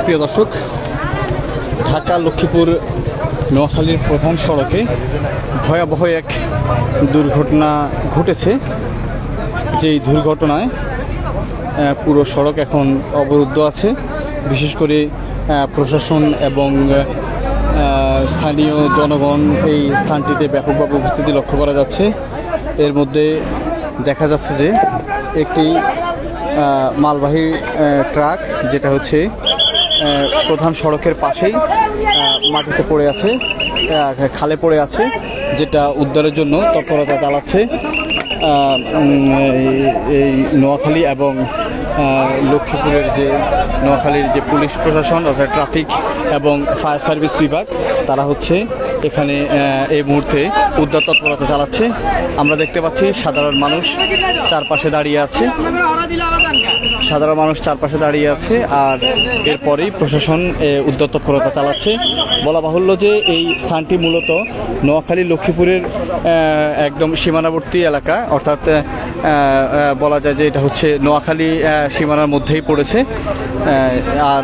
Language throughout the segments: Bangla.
প্রিয় দর্শক, ঢাকা লক্ষ্মীপুর নোয়াখালীর প্রধান সড়কে ভয়াবহ এক দুর্ঘটনা ঘটেছে। যেই দুর্ঘটনায় পুরো সড়ক এখন অবরুদ্ধ আছে। বিশেষ করে প্রশাসন এবং স্থানীয় জনগণ এই স্থানটিতে ব্যাপকভাবে উপস্থিতি লক্ষ্য করা যাচ্ছে। এর মধ্যে দেখা যাচ্ছে যে একটি মালবাহী ট্রাক, যেটা হচ্ছে প্রধান সড়কের পাশেই মাটিতে পড়ে আছে, খালে পড়ে আছে, যেটা উদ্ধারের জন্য তৎপরতা চালাচ্ছে এই নোয়াখালী এবং লক্ষ্মীপুরের নোয়াখালীর যে পুলিশ প্রশাসন অর্থাৎ ট্রাফিক এবং ফায়ার সার্ভিস বিভাগ, তারা হচ্ছে এখানে এই মুহূর্তে উদ্ধার তৎপরতা চালাচ্ছে। আমরা দেখতে পাচ্ছি সাধারণ মানুষ চারপাশে দাঁড়িয়ে আছে, আর এরপরেই প্রশাসন উদ্ধার তৎপরতা চালাচ্ছে। বলা বাহুল্য যে এই স্থানটি মূলত নোয়াখালী লক্ষ্মীপুরের একদম সীমানাবর্তী এলাকা, অর্থাৎ বলা যায় যে এটা হচ্ছে নোয়াখালী সীমানার মধ্যেই পড়েছে। আর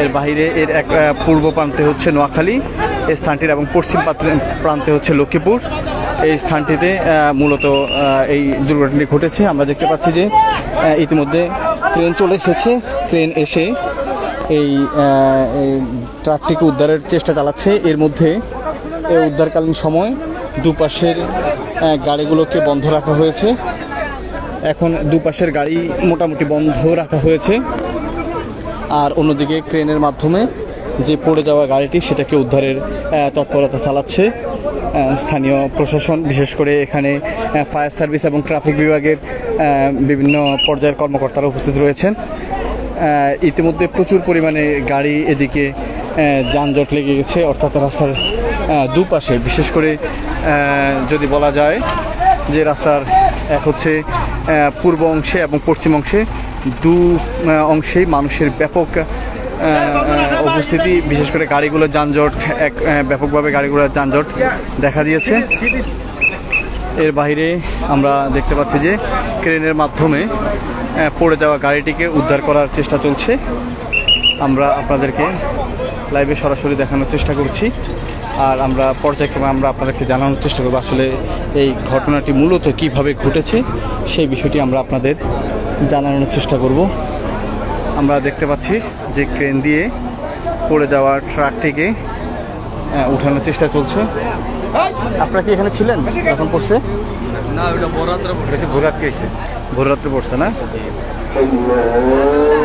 এর বাইরে এর এক পূর্ব প্রান্তে হচ্ছে নোয়াখালী এই স্থানটির, এবং পশ্চিম প্রান্তে হচ্ছে লক্ষ্মীপুর। এই স্থানটিতে মূলত এই দুর্ঘটনাটি ঘটেছে। আমরা দেখতে পাচ্ছি যে ইতিমধ্যে ট্রেন চলে এসেছে। ট্রেন এসে এই ট্রাকটিকে উদ্ধারের চেষ্টা চালাচ্ছে। এর মধ্যে এই উদ্ধারকালীন সময় দুপাশের গাড়িগুলোকে বন্ধ রাখা হয়েছে। এখন দুপাশের গাড়ি মোটামুটি বন্ধ রাখা হয়েছে, আর অন্যদিকে ক্রেনের মাধ্যমে যে পড়ে যাওয়া গাড়িটি সেটাকে উদ্ধারের তৎপরতা চালাচ্ছে স্থানীয় প্রশাসন। বিশেষ করে এখানে ফায়ার সার্ভিস এবং ট্রাফিক বিভাগের বিভিন্ন পর্যায়ের কর্মকর্তারা উপস্থিত রয়েছেন। ইতিমধ্যে প্রচুর পরিমাণে গাড়ি এদিকে যানজট লেগে গেছে, অর্থাৎ রাস্তার দুপাশে, বিশেষ করে যদি বলা যায় যে রাস্তার এক হচ্ছে পূর্ব অংশে এবং পশ্চিম অংশে দু অংশেই মানুষের ব্যাপক উপস্থিতি। বিশেষ করে গাড়িগুলোর যানজট ব্যাপকভাবে যানজট দেখা দিয়েছে। এর বাইরে আমরা দেখতে পাচ্ছি যে ক্রেনের মাধ্যমে পড়ে যাওয়া গাড়িটিকে উদ্ধার করার চেষ্টা চলছে। আমরা আপনাদেরকে লাইভে সরাসরি দেখানোর চেষ্টা করছি, আর আমরা পর্যায়ক্রমে আপনাদেরকে জানানোর চেষ্টা করব আসলে এই ঘটনাটি মূলত কিভাবে ঘটেছে সেই বিষয়টি আমরা আপনাদের জানানোর চেষ্টা করব। আমরা দেখতে পাচ্ছি যে ক্রেন দিয়ে পড়ে যাওয়া ট্রাকটিকে উঠানোর চেষ্টা চলছে। আপনারা কি এখানে ছিলেন যখন পড়ছে? না, ওটা ভোর রাত্রে পড়ছে না?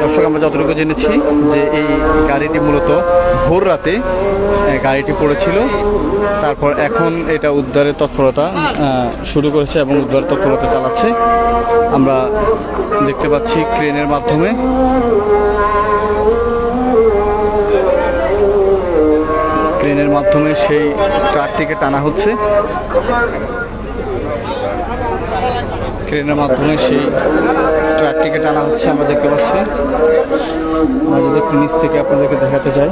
দর্শক, আমরা যতটুকু জেনেছি যে এই গাড়িটি মূলত ভোর রাতে গাড়িটি পড়েছিল। তারপর এখন এটা উদ্ধারের তৎপরতা শুরু করেছে এবং উদ্ধার তৎপরতা চালাচ্ছে। আমরা দেখতে পাচ্ছি ক্রেনের মাধ্যমে সেই ট্রাকটিকে টানা হচ্ছে। আমরা দেখতে পাচ্ছি। আমরা যদি একটু নিচ থেকে আপনাদেরকে দেখাতে চাই,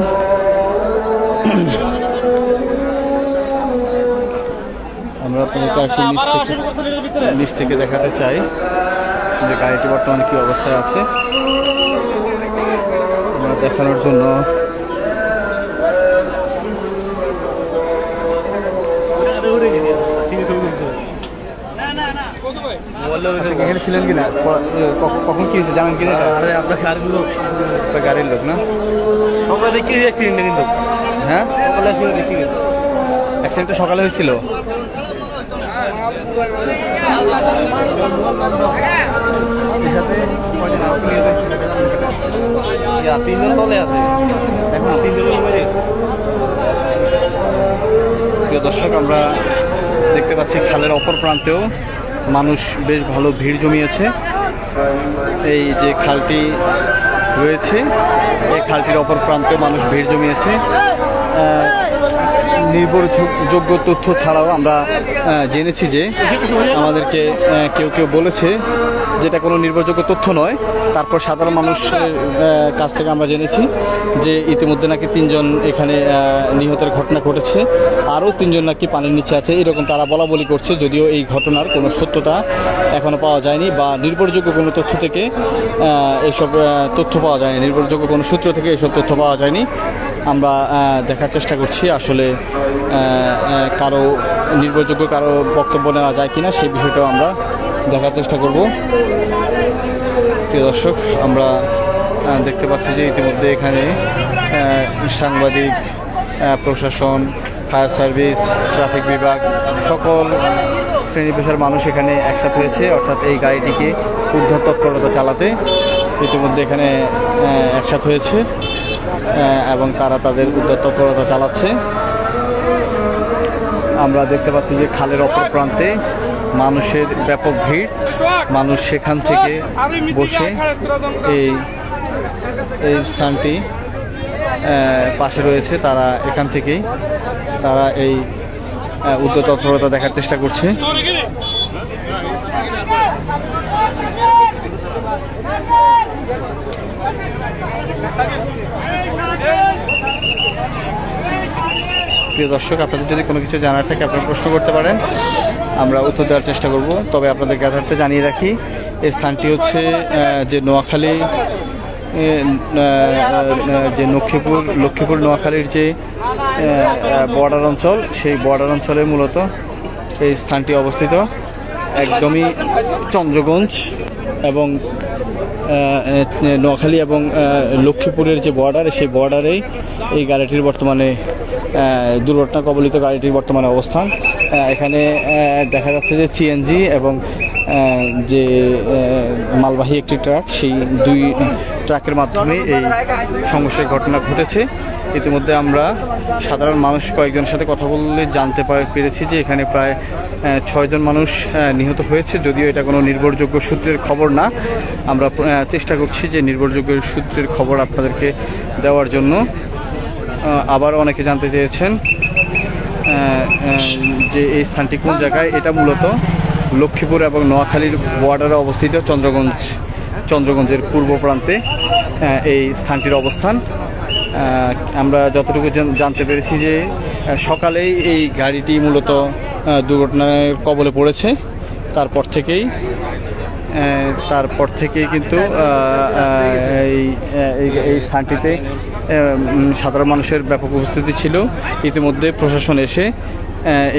আমরা আপনাদেরকে একটু নিচ থেকে দেখাতে চাই যে গাড়িটি বর্তমানে কি অবস্থায় আছে আমরা দেখানোর জন্য। এখানে ছিলেন কিনা? কখন কি হয়েছে জানেন কিনা? আপনার গাড়ির লোক না? সকালে দেখি অ্যাক্সিডেন্টটা, কিন্তু হ্যাঁ দেখি অ্যাক্সিডেন্টটা সকালে হয়েছিল। তিনজন দলে আছে এখন, প্রিয় দর্শক, আমরা দেখতে পাচ্ছি খালের অপর প্রান্তেও মানুষ বেশ ভালো ভিড় জমিয়েছে। এই যে খালটি রয়েছে, এই খালটির অপর প্রান্তে মানুষ ভিড় জমিয়েছে। নির্ভরযোগ্য তথ্য ছাড়াও আমরা জেনেছি যে আমাদেরকে কেউ কেউ বলেছে যেটা কোনো নির্ভরযোগ্য তথ্য নয়। তারপর সাধারণ মানুষের কাছ থেকে আমরা জেনেছি যে ইতিমধ্যে নাকি 3 জন এখানে নিহতের ঘটনা ঘটেছে, আরও 3 জন নাকি পানির নিচে আছে, এরকম তারা বলা বলি করছে। যদিও এই ঘটনার কোনো সত্যতা এখনও পাওয়া যায়নি বা নির্ভরযোগ্য কোনো তথ্য থেকে এইসব তথ্য পাওয়া যায়নি, নির্ভরযোগ্য কোনো সূত্র থেকে এইসব তথ্য পাওয়া যায়নি। আমরা দেখার চেষ্টা করছি আসলে কারো নির্ভরযোগ্য কারো বক্তব্য নেওয়া যায় কিনা সেই বিষয়টাও আমরা দেখার চেষ্টা করব। প্রিয় দর্শক, আমরা দেখতে পাচ্ছি যে ইতিমধ্যে এখানে সাংবাদিক, প্রশাসন, ফায়ার সার্ভিস, ট্রাফিক বিভাগ সকল শ্রেণী পেশার মানুষ এখানে একসাথে হয়েছে, অর্থাৎ এই গাড়িটিকে উদ্ধার তৎপরতা চালাতে ইতিমধ্যে এখানে একসাথে হয়েছে এবং তারা তাদের উদ্ধার তৎপরতা চালাচ্ছে। আমরা দেখতে পাচ্ছি যে খালের অপর প্রান্তে মানুষের ব্যাপক ভিড়, মানুষ সেখান থেকে বসে এই স্থানটি পাশে রয়েছে, তারা এখান থেকেই তারা এই উদ্যোগ তৎপরতা দেখার চেষ্টা করছে। প্রিয় দর্শক, আপনাদের যদি কোনো কিছু জানার থাকে আপনারা প্রশ্ন করতে পারেন, আমরা উত্তর দেওয়ার চেষ্টা করব। তবে আপনাদের জ্ঞাতার্থে জানিয়ে রাখি এই স্থানটি হচ্ছে যে নোয়াখালী যে লক্ষ্মীপুর নোয়াখালীর যে বর্ডার অঞ্চল, সেই বর্ডার অঞ্চলে মূলত এই স্থানটি অবস্থিত। একদমই চন্দ্রগঞ্জ এবং নোয়াখালী এবং লক্ষ্মীপুরের যে বর্ডার, সেই বর্ডারেই এই গাড়িটির বর্তমানে দুর্ঘটনা কবলিত গাড়িটির বর্তমানে অবস্থান। এখানে দেখা যাচ্ছে যে সিএনজি এবং যে মালবাহী একটি ট্রাক, সেই 2 ট্রাকের মাধ্যমে এই সংঘর্ষের ঘটনা ঘটেছে। ইতিমধ্যে আমরা সাধারণ মানুষ কয়েকজনের সাথে কথা বললে জানতে পেরেছি যে এখানে প্রায় 6 জন মানুষ নিহত হয়েছে। যদিও এটা কোনো নির্ভরযোগ্য সূত্রের খবর না, আমরা চেষ্টা করছি যে নির্ভরযোগ্য সূত্রের খবর আপনাদেরকে দেওয়ার জন্য। আবার অনেকে জানতে চেয়েছেন যে এই স্থানটি কোন জায়গায়। এটা মূলত লক্ষ্মীপুর এবং নোয়াখালীর বর্ডারে অবস্থিত চন্দ্রগঞ্জের পূর্ব প্রান্তে এই স্থানটির অবস্থান। আমরা যতটুকু জানতে পেরেছি যে সকালেই এই গাড়িটি মূলত দুর্ঘটনার কবলে পড়েছে। তারপর থেকেই কিন্তু এই স্থানটিতে সাধারণ মানুষের ব্যাপক উপস্থিতি ছিল। ইতিমধ্যে প্রশাসন এসে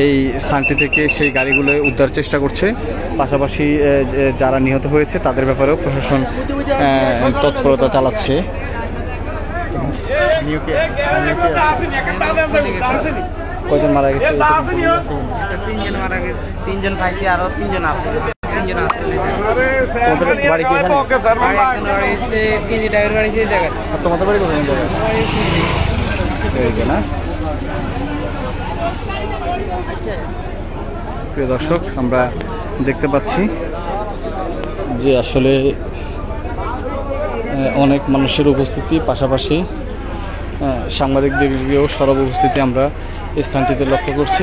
এই স্থানটি থেকে সেই গাড়িগুলো উদ্ধার চেষ্টা করছে। পাশাপাশি যারা নিহত হয়েছে তাদের ব্যাপারেও প্রশাসন তৎপরতা চালাচ্ছে। কয়জন মারা গেছে? 3 জন মারা গেছে, 3 জন খাইছে, আরো 3 জন আছে। 3 জন আছে। তোমাদের বাড়ি কি এখানে? আর তোমাদের বাড়ি কোথায়? না, প্রিয় দর্শক, আমরা দেখতে পাচ্ছি যে আসলে অনেক মানুষের উপস্থিতি, পাশাপাশি সাংবাদিকদেরও সরব উপস্থিতি আমরা এই স্থানটিতে লক্ষ্য করছি।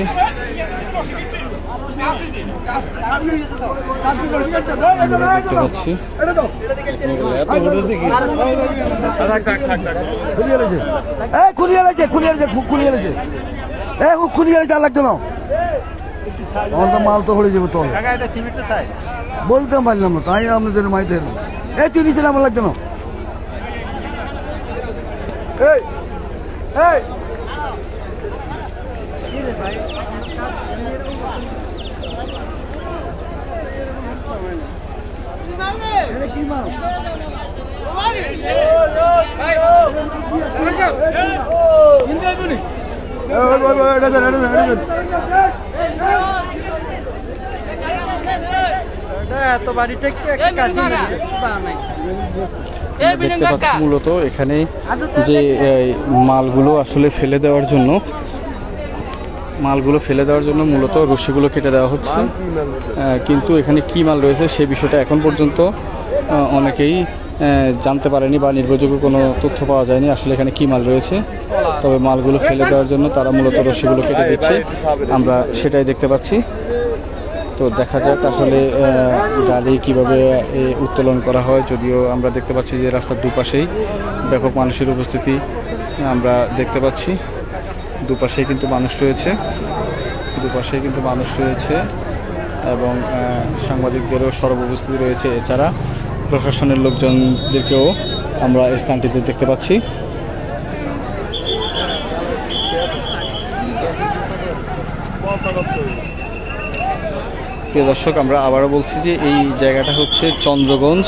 আমরা দেখতে পাচ্ছি মাল তো হয়ে যাবে তো বলতে পারলাম না, তাই আপনাদের মাইতে এই তুই নিচে আমার লাগছে না। কি মাল দেখতে পাচ্ছি মূলত এখানে যে মালগুলো আসলে ফেলে দেওয়ার জন্য মূলত রশিগুলো কেটে দেওয়া হচ্ছে, কিন্তু এখানে কি মাল রয়েছে সে বিষয়টা এখন পর্যন্ত অনেকেই জানতে পারেনি বা নির্ভরযোগ্য কোনো তথ্য পাওয়া যায়নি আসলে এখানে কী মাল রয়েছে। তবে মালগুলো ফেলে দেওয়ার জন্য তারা মূলত রশিগুলো কেটে দিচ্ছে, আমরা সেটাই দেখতে পাচ্ছি। তো দেখা যাক আসলে গাড়ি কীভাবে উত্তোলন করা হয়। যদিও আমরা দেখতে পাচ্ছি যে রাস্তার দুপাশেই ব্যাপক মানুষের উপস্থিতি আমরা দেখতে পাচ্ছি। দুপাশেই কিন্তু মানুষ রয়েছে, এবং সাংবাদিকদেরও সর্বোপস্থিতি রয়েছে। এছাড়া প্রশাসনের লোকজনদেরকেও আমরা এই স্থানটিতে দেখতে পাচ্ছি। প্রিয় দর্শক, আমরা আবারও বলছি যে এই জায়গাটা হচ্ছে চন্দ্রগঞ্জ,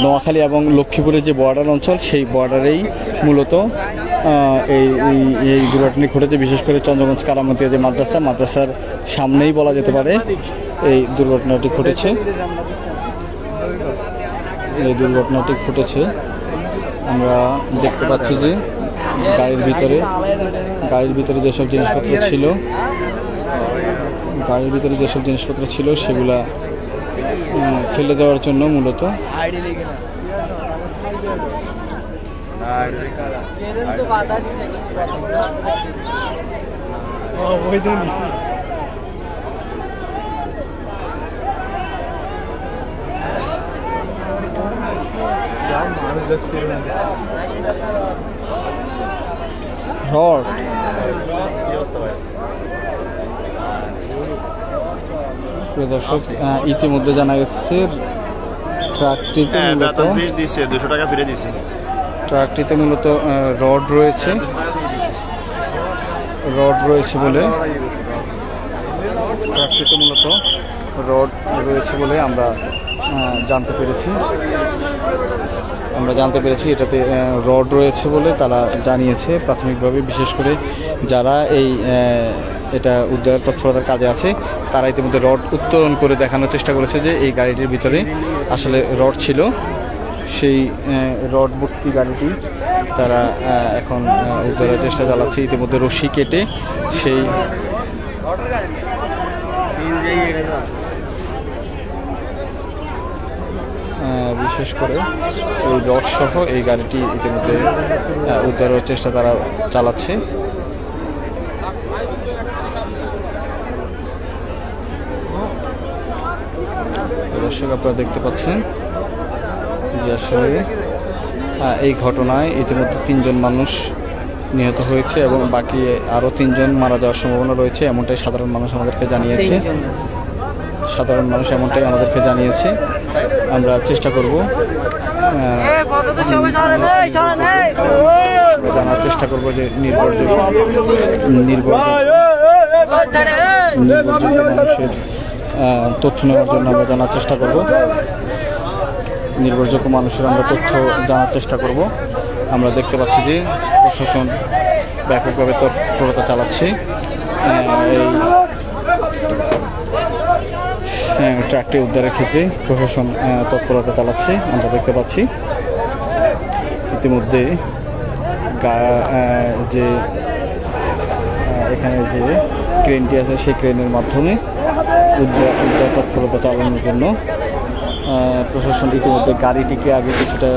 নোয়াখালী এবং লক্ষ্মীপুরের যে বর্ডার অঞ্চল, সেই বর্ডারেই মূলত এই দুর্ঘটনা ঘটেছে। বিশেষ করে চন্দ্রগঞ্জ কারামতিয়া যে মাদ্রাসার সামনেই বলা যেতে পারে এই দুর্ঘটনাটি ঘটেছে। আমরা দেখতে পাচ্ছি যে গাড়ির ভিতরে যেসব জিনিসপত্র ছিল সেগুলা ফেলে দেওয়ার জন্য মূলত রড দর্শক, ইতিমধ্যে জানা গেছে ট্রাকটিতে মূলত 200 টাকা ফিরে দিয়েছি। ট্রাকটিতে মূলত রড রয়েছে বলে আমরা জানতে পেরেছি। এটাতে রড রয়েছে বলে তারা জানিয়েছে প্রাথমিকভাবে। বিশেষ করে যারা এটা উদ্ধার তৎপরতার কাজে আছে তারা ইতিমধ্যে রড উত্তোলন করে দেখানোর চেষ্টা করেছে যে এই গাড়িটির ভিতরে আসলে রড ছিল। সেই রড ভর্তি গাড়িটি তারা এখন উদ্ধারের চেষ্টা চালাচ্ছে। ইতিমধ্যে রশি কেটে সেই বিশেষ করে ওই রড সহ এই গাড়িটি ইতিমধ্যে উদ্ধারের চেষ্টা তারা চালাচ্ছে। দর্শক, আপনারা দেখতে পাচ্ছেন যে আসলে এই ঘটনায় ইতিমধ্যে 3 জন মানুষ নিহত হয়েছে এবং বাকি আরও 3 জন মারা যাওয়ার সম্ভাবনা রয়েছে, এমনটাই সাধারণ মানুষ আমাদেরকে জানিয়েছে। আমরা চেষ্টা করব জানার চেষ্টা করব যে নির্ভরযোগ্য মানুষের তথ্য নেওয়ার জন্য আমরা জানার চেষ্টা করব। নির্ভরযোগ্য মানুষের আমরা তথ্য জানার চেষ্টা করব। আমরা দেখতে পাচ্ছি যে প্রশাসন ব্যাপকভাবে তৎপরতা চালাচ্ছে এই ট্রাকটি উদ্ধারের ক্ষেত্রে। প্রশাসন তৎপরতা চালাচ্ছে আমরা দেখতে পাচ্ছি। ইতিমধ্যে যে এখানে যে ক্রেনটি আছে সেই ক্রেনের মাধ্যমে উদ্ধার তৎপরতা চালানোর জন্য প্রশাসন ইতিমধ্যে গাড়িটিকে আগে কিছুটা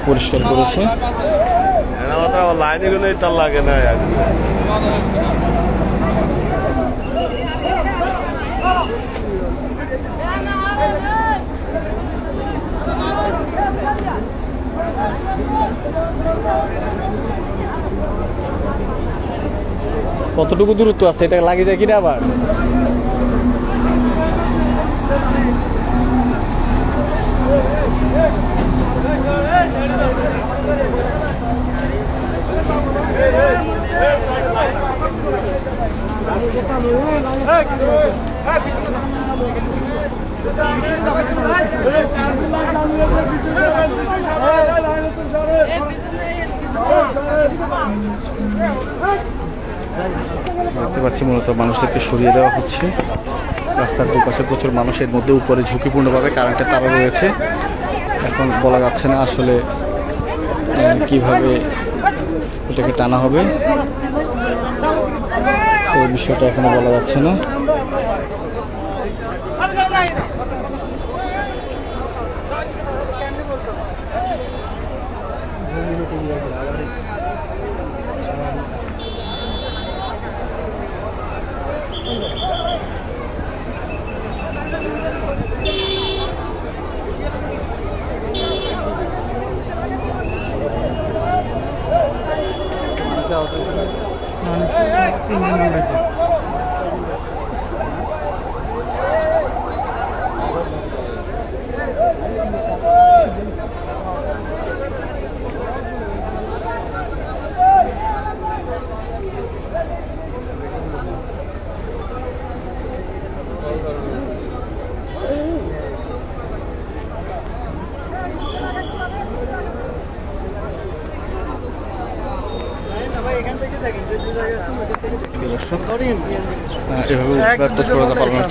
পরিষ্কার করেছে। কতটুকু দূরত্ব আছে এটা লাগে যায় কিনা আবার? দেখতে পাচ্ছি মূলত মানুষদেরকে সরিয়ে দেওয়া হচ্ছে। রাস্তার দুপাশে প্রচুর মানুষের মধ্যে উপরে ঝুঁকিপূর্ণভাবে কারেন্টের তারও রয়েছে। এখন বলা যাচ্ছে না আসলে কিভাবে এটাকে টানা হবে, সেই বিষয়টা এখনো বলা যাচ্ছে না। এভাবে তৎপরতা পালনের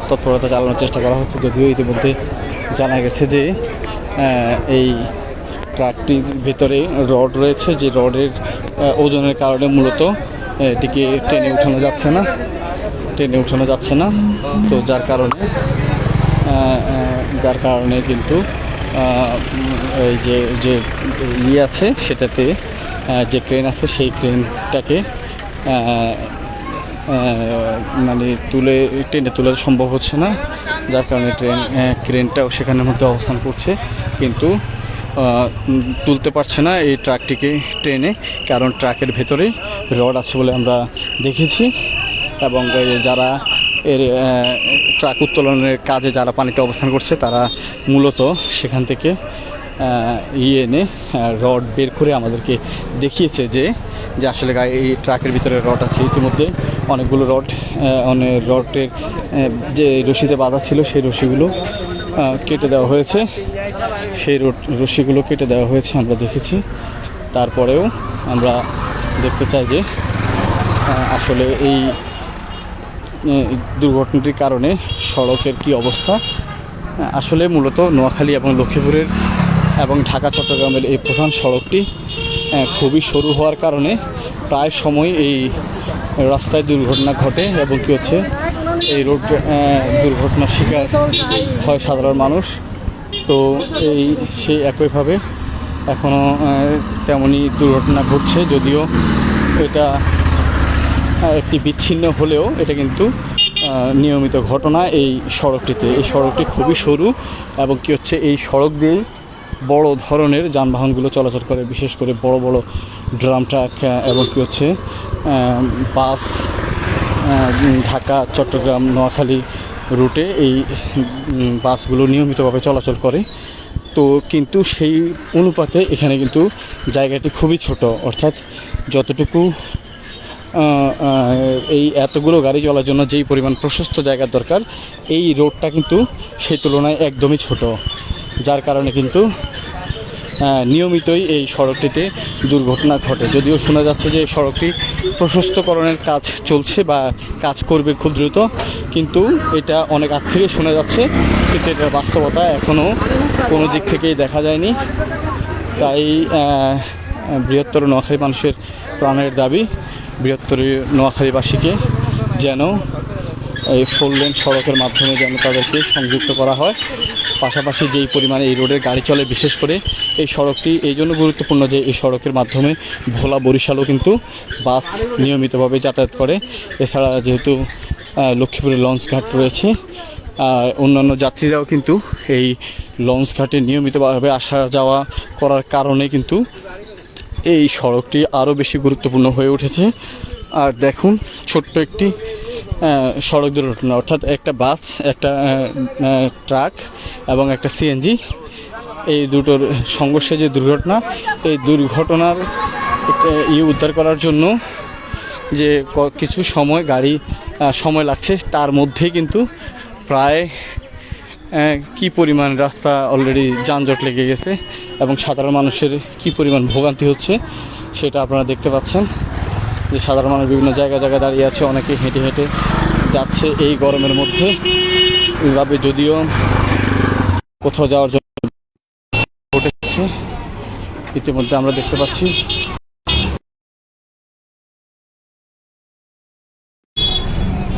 তৎপরতা চালানোর চেষ্টা করা হচ্ছে, যদিও ইতিমধ্যে জানা গেছে যে এই ট্রাকটির ভেতরে রড রয়েছে, যে রডের ওজনের কারণে মূলত এটিকে টেনে উঠানো যাচ্ছে না, তো যার কারণে কিন্তু এই যে ইয়ে আছে সেটাতে যে ক্রেন আছে সেই ক্রেনটাকে মানে টেনে তোলা সম্ভব হচ্ছে না, যার কারণে ক্রেনটাও সেখানের মধ্যে অবস্থান করছে, কিন্তু তুলতে পারছে না এই ট্রাকটিকে টেনে, কারণ ট্রাকের ভেতরে রড আছে বলে আমরা দেখেছি। এবং যারা এর ট্রাক উত্তোলনের কাজে যারা পানিতে অবস্থান করছে তারা মূলত সেখান থেকে এনে রড বের করে আমাদেরকে দেখিয়েছে যে আসলে এই ট্রাকের ভিতরে রড আছে। ইতিমধ্যে অনেকগুলো রডের যে রশিতে বাঁধা ছিল সেই রশিগুলো কেটে দেওয়া হয়েছে, আমরা দেখেছি। তারপরেও আমরা দেখতে চাই যে আসলে এই দুর্ঘটনাটির কারণে সড়কের কি অবস্থা। আসলে মূলত নোয়াখালী এবং লক্ষ্মীপুরের এবং ঢাকা চট্টগ্রামের এই প্রধান সড়কটি খুবই সরু হওয়ার কারণে প্রায় সময় এই রাস্তায় দুর্ঘটনা ঘটে, এবং কি হচ্ছে এই রোড দুর্ঘটনার শিকার হয় সাধারণ মানুষ। তো সেই একইভাবে এখনও তেমনই দুর্ঘটনা ঘটছে, যদিও এটা একটি বিচ্ছিন্ন হলেও এটা কিন্তু নিয়মিত ঘটনা এই সড়কটিতে। এই সড়কটি খুবই সরু, এবং কি হচ্ছে এই সড়ক দিয়েই বড় ধরনের যানবাহনগুলো চলাচল করে, বিশেষ করে বড় বড় ড্রাম ট্রাক এবং কি হচ্ছে বাস ঢাকা চট্টগ্রাম নোয়াখালী রুটে এই বাসগুলো নিয়মিতভাবে চলাচল করে। তো কিন্তু সেই অনুপাতে এখানে কিন্তু জায়গাটি খুবই ছোট, অর্থাৎ যতটুকু এই এতগুলো গাড়ি চলার জন্য যেই পরিমাণ প্রশস্ত জায়গার দরকার, এই রোডটা কিন্তু সেই তুলনায় একদমই ছোট, যার কারণে কিন্তু নিয়মিতই এই সড়কটিতে দুর্ঘটনা ঘটে। যদিও শোনা যাচ্ছে যে সড়কটি প্রশস্তকরণের কাজ চলছে বা কাজ করবে খুব দ্রুত, কিন্তু এটা অনেক আগ থেকে শোনা যাচ্ছে, কিন্তু এটার বাস্তবতা এখনও কোনো দিক থেকেই দেখা যায়নি। তাই বৃহত্তর নোয়াখালী মানুষের প্রাণের দাবি, বৃহত্তর নোয়াখালীবাসীকে যেন এই 4 লেন সড়কের মাধ্যমে যেন তাদেরকে সংযুক্ত করা হয়। পাশাপাশি যেই পরিমাণে এই রোডের গাড়ি চলে, বিশেষ করে এই সড়কটি এই জন্য গুরুত্বপূর্ণ যে এই সড়কের মাধ্যমে ভোলা বরিশালও কিন্তু বাস নিয়মিতভাবে যাতায়াত করে। এছাড়া যেহেতু লক্ষ্মীপুরে লঞ্চঘাট রয়েছে, আর অন্যান্য যাত্রীরাও কিন্তু এই লঞ্চঘাটে নিয়মিতভাবে আসা যাওয়া করার কারণে কিন্তু এই সড়কটি আরও বেশি গুরুত্বপূর্ণ হয়ে উঠেছে। আর দেখুন, ছোট্ট একটি সড়ক দুর্ঘটনা, অর্থাৎ একটা বাস, একটা ট্রাক এবং একটা সিএনজি, এই দুটোর সংঘর্ষে যে দুর্ঘটনা, এই দুর্ঘটনার উদ্ধার করার জন্য যে কিছু সময় লাগছে, তার মধ্যে কিন্তু প্রায় কি পরিমাণ রাস্তা অলরেডি যানজট লেগে গেছে এবং সাধারণ মানুষের কি পরিমাণ ভোগান্তি হচ্ছে সেটা আপনারা দেখতে পাচ্ছেন। যে সাধারণ মানুষ বিভিন্ন জায়গায় দাঁড়িয়ে আছে, অনেকে হেঁটে হেঁটে যাচ্ছে এই গরমের মধ্যে। এইভাবে যদিও কোথাও যাওয়ার জন্য ঘটেছে, ইতিমধ্যে আমরা দেখতে পাচ্ছি।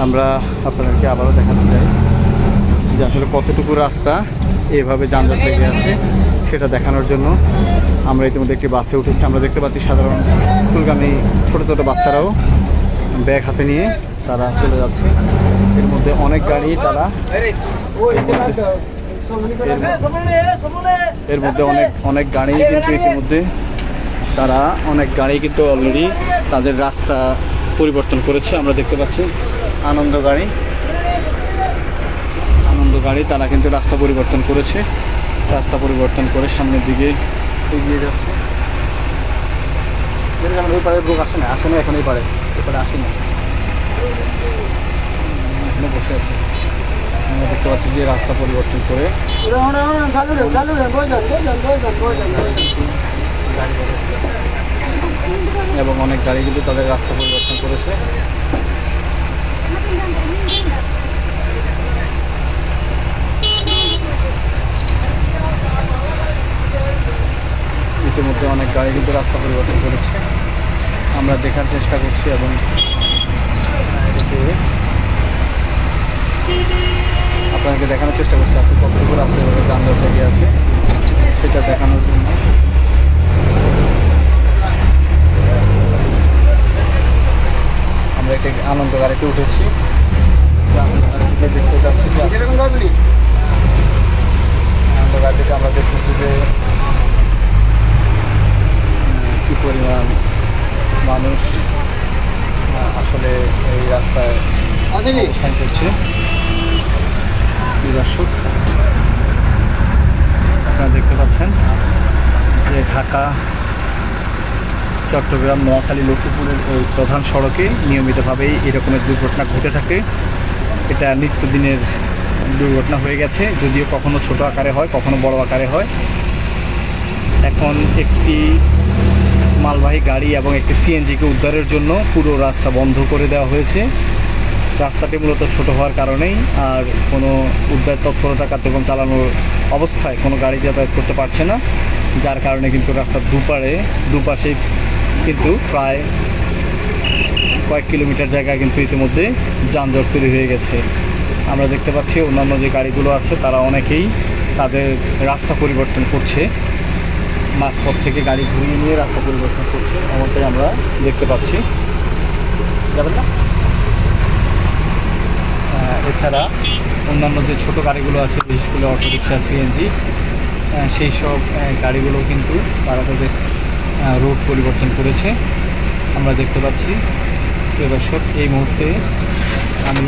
আমরা আপনাদেরকে আবারও দেখাতে চাই যে আসলে কতটুকু রাস্তা এভাবে যানজট লেগে আছে সেটা দেখানোর জন্য আমরা ইতিমধ্যে একটি বাসে উঠেছি। আমরা দেখতে পাচ্ছি সাধারণ স্কুলগামী ছোটো ছোটো বাচ্চারাও ব্যাগ হাতে নিয়ে তারা চলে যাচ্ছে। এর মধ্যে অনেক গাড়ি তারা এর মধ্যে অনেক গাড়ি কিন্তু ইতিমধ্যে তারা অনেক গাড়ি কিন্তু অলরেডি তাদের রাস্তা পরিবর্তন করেছে। আমরা দেখতে পাচ্ছি আনন্দ গাড়ি তারা কিন্তু রাস্তা পরিবর্তন করেছে। রাস্তা পরিবর্তন করে সামনের দিকে এগিয়ে যাচ্ছে। ওই পারে লোক আসে না এখন এই পারে আসে না, এখানে বসে আছে। আমরা দেখতে পাচ্ছি যে রাস্তা পরিবর্তন করে এবং অনেক গাড়ি কিন্তু তাদের রাস্তা পরিবর্তন করেছে। ইতিমধ্যে অনেক গাড়ি কিন্তু রাস্তা পরিবর্তন করেছে। আমরা দেখার চেষ্টা করছি এবং আপনাকে দেখানোর চেষ্টা করছি আপনি কতটুকু রাস্তায় এভাবে যানজট লেগে আছে সেটা দেখানোর জন্য। আমরা একটি আনন্দ গাড়িতে উঠেছি। আনন্দ গাড়িতে দেখতে যাচ্ছি আনন্দ গাড়িতে আমরা দেখতেছি যে কী পরিমাণ মানুষ আসলে এই রাস্তায় অবস্থান করছে। দর্শক আপনারা দেখতে পাচ্ছেন যে ঢাকা চট্টগ্রাম নোয়াখালী লক্ষ্মীপুরের ওই প্রধান সড়কে নিয়মিতভাবেই এরকমের দুর্ঘটনা ঘটে থাকে। এটা নিত্যদিনের দুর্ঘটনা হয়ে গেছে, যদিও কখনো ছোট আকারে হয় কখনো বড় আকারে হয়। এখন একটি মালবাহী গাড়ি এবং একটি সিএনজিকে উদ্ধারের জন্য পুরো রাস্তা বন্ধ করে দেওয়া হয়েছে। রাস্তাটি মূলত ছোট হওয়ার কারণেই আর কোনো উদ্ধার তৎপরতা কার্যক্রম চালানোর অবস্থায় কোনো গাড়ি যাতায়াত করতে পারছে না, যার কারণে কিন্তু রাস্তার দুপাশে কিন্তু প্রায় কয়েক কিলোমিটার জায়গা কিন্তু ইতিমধ্যে যানজট তৈরি হয়ে গেছে। আমরা দেখতে পাচ্ছি অন্যান্য যে গাড়িগুলো আছে তারা অনেকেই তাদের রাস্তা পরিবর্তন করছে, মাঝপথ থেকে গাড়ি ঘুরিয়ে নিয়ে রাস্তা পরিবর্তন করছে, এমনটাই আমরা দেখতে পাচ্ছি। যাবেন না? এছাড়া অন্যান্য যে ছোটো গাড়িগুলো আছে বিশেষ করে অটোরিক্সা সিএনজি সেই সব গাড়িগুলো কিন্তু তারা তাদের রুট পরিবর্তন করেছে। আমরা দেখতে পাচ্ছি। দর্শক এই মুহূর্তে আমি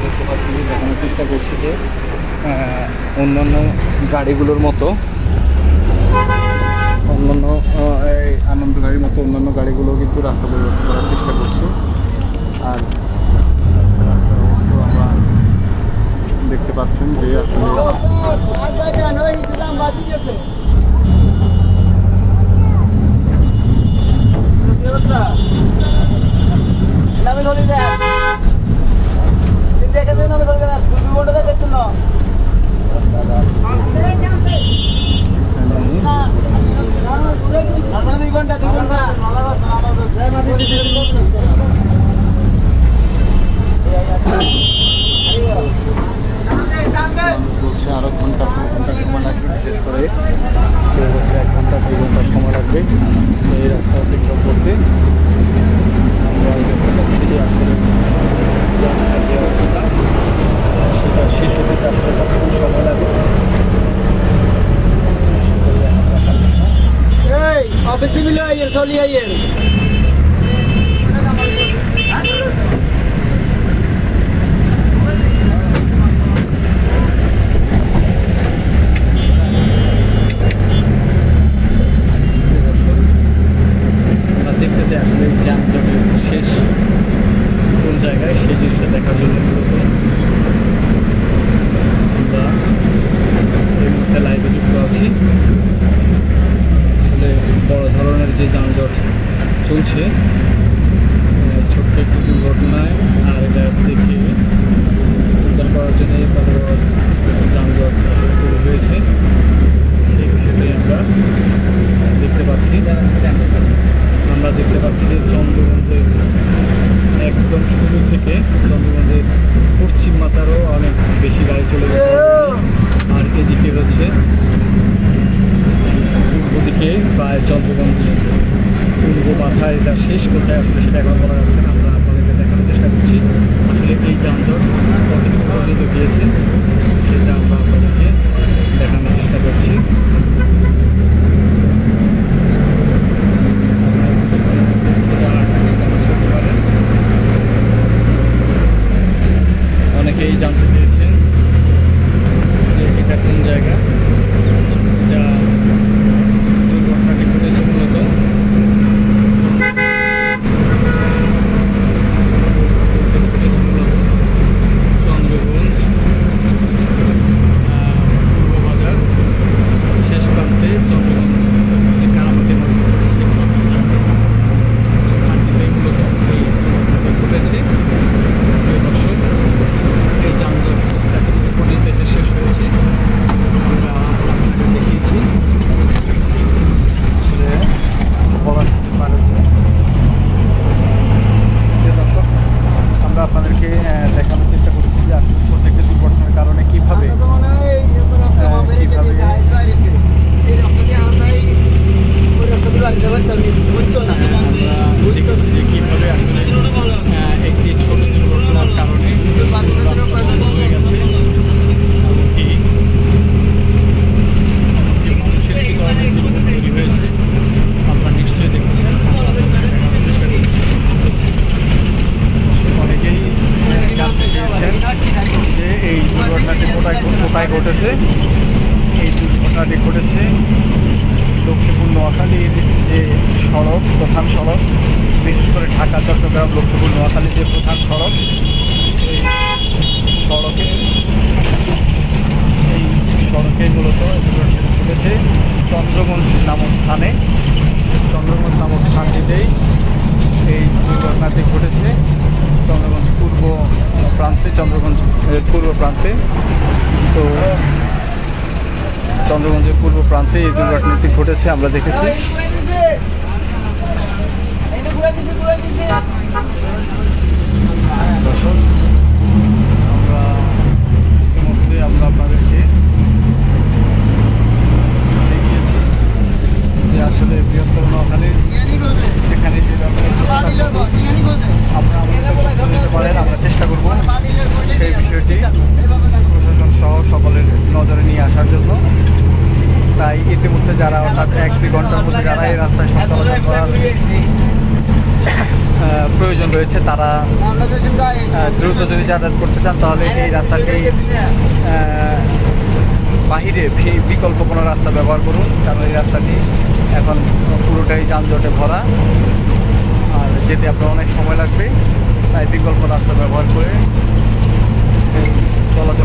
দেখতে পাচ্ছি, দেখানোর চেষ্টা করছি যে অন্যান্য গাড়িগুলোর মতো অন্যান্য এই আনন্দ গাড়ির মতো অন্যান্য গাড়িগুলো কিন্তু রাস্তা পরিবর্তন করার চেষ্টা করছে। আর রাস্তার অবস্থা আমরা দেখতে পাচ্ছেন যে আসলে বলছে আরো ঘন্টা সময় লাগবে, বিশেষ করে হচ্ছে 1 ঘন্টা 2 ঘন্টা সময় লাগবে এই রাস্তা অতিক্রম করতে। আমরা দেখতে পাচ্ছি যে আসলে রাস্তার যে অবস্থা সেটা শেষ হতে আসলে কতক্ষণ সময় লাগে চলি আইয়েন দেখতে চাই আসলে যানজটের শেষ কোন জায়গায় সেই জিনিসটা দেখার জন্য মূলত আমরা এই মুহূর্তে লাইভে যুক্ত আছি। আসলে বড় ধরনের যে যানজট বেশি গাড়ি চলে যেতে পারবে। আর এদিকে হচ্ছে ওদিকে প্রায় চন্দ্রগঞ্জ পূর্ব মাথায় এটা শেষ কোথায় আসলে সেটা এখন বলা যাচ্ছে না। আমরা আপনাদেরকে দেখানোর চেষ্টা করছি আসলে এই যানজট কতটুকু পর্যন্ত গিয়েছে সেটা আমরা আপনাদেরকে দেখানোর চেষ্টা করছি। অনেকেই জানতে চেয়েছেন যে এটা কোন জায়গা, এটা দুর্ঘটনাটি ঘটেছে মূলত চন্দ্রগঞ্জ পূর্ববাজার শেষ প্রান্তে চন্দ্রগঞ্জ কারামতির মধ্যে স্থানটিতে মূলত এই দুর্ঘটনাটি ঘটেছে। প্রিয় দর্শক, এই যানজট এতটুকু পর্যন্ত এসে শেষ হয়েছে। আমরা আপনাকে দেখিয়েছি আসলে বলা যেতে পারে। প্রিয় দর্শক, আমরা আপনাদেরকে দেখানোর চেষ্টা করেছি যে আসলে প্রত্যেকটা দুর্ঘটনার কারণে কিভাবে কিভাবে আসলে একটি ছোট দুর্ঘটনার কারণে হয়ে গেছে এমনকি মানুষের কি ধরনের দুর্ঘটনা তৈরি হয়েছে আপনারা নিশ্চয়ই দেখেছেন। অনেকেই জানতে চেয়েছেন যে এই দুর্ঘটনাটি কোথায় ঘটেছে। এই দুর্ঘটনাটি ঘটেছে লক্ষ্মীপুর নোয়াখালীর যে সড়ক, প্রধান সড়ক, বিশেষ করে ঢাকা চট্টগ্রাম লক্ষ্মীপুর নোয়াখালীর যে প্রধান সড়ক, এই সড়কে মূলত দুর্ঘটনাটি ঘটেছে চন্দ্রগঞ্জ নামক স্থানে। চন্দ্রগঞ্জ নামক স্থানটিতেই এই দুর্ঘটনাটি ঘটেছে চন্দ্রগঞ্জ পূর্ব প্রান্তে, চন্দ্রগঞ্জের পূর্ব প্রান্তে। তো চন্দ্রগঞ্জের পূর্ব প্রান্তে এই দুর্ঘটনাটি ঘটেছে আমরা দেখেছি। দর্শক, ইতিমধ্যে আমরা আপনাদেরকে দেখিয়েছি যে আসলে বৃহত্তর নোয়াখালীর যেখানে যে আপনারা আমাদের নিতে পারেন, আমরা চেষ্টা করব সেই বিষয়টি প্রশাসন সহ সকলের নজরে নিয়ে আসার জন্য। তাই ইতিমধ্যে যারা অর্থাৎ 1-2 ঘন্টার মধ্যে যারা এই রাস্তায় চলাচল করার প্রয়োজন রয়েছে তারা দ্রুত যদি যাতায়াত করতে চান তাহলে এই রাস্তাটি বাহিরে বিকল্প কোনো রাস্তা ব্যবহার করুন, কারণ এই রাস্তাটি এখন পুরোটাই যানজটে ভরা আর যেতে আপনার অনেক সময় লাগবে। তাই বিকল্প রাস্তা ব্যবহার করে চলাচল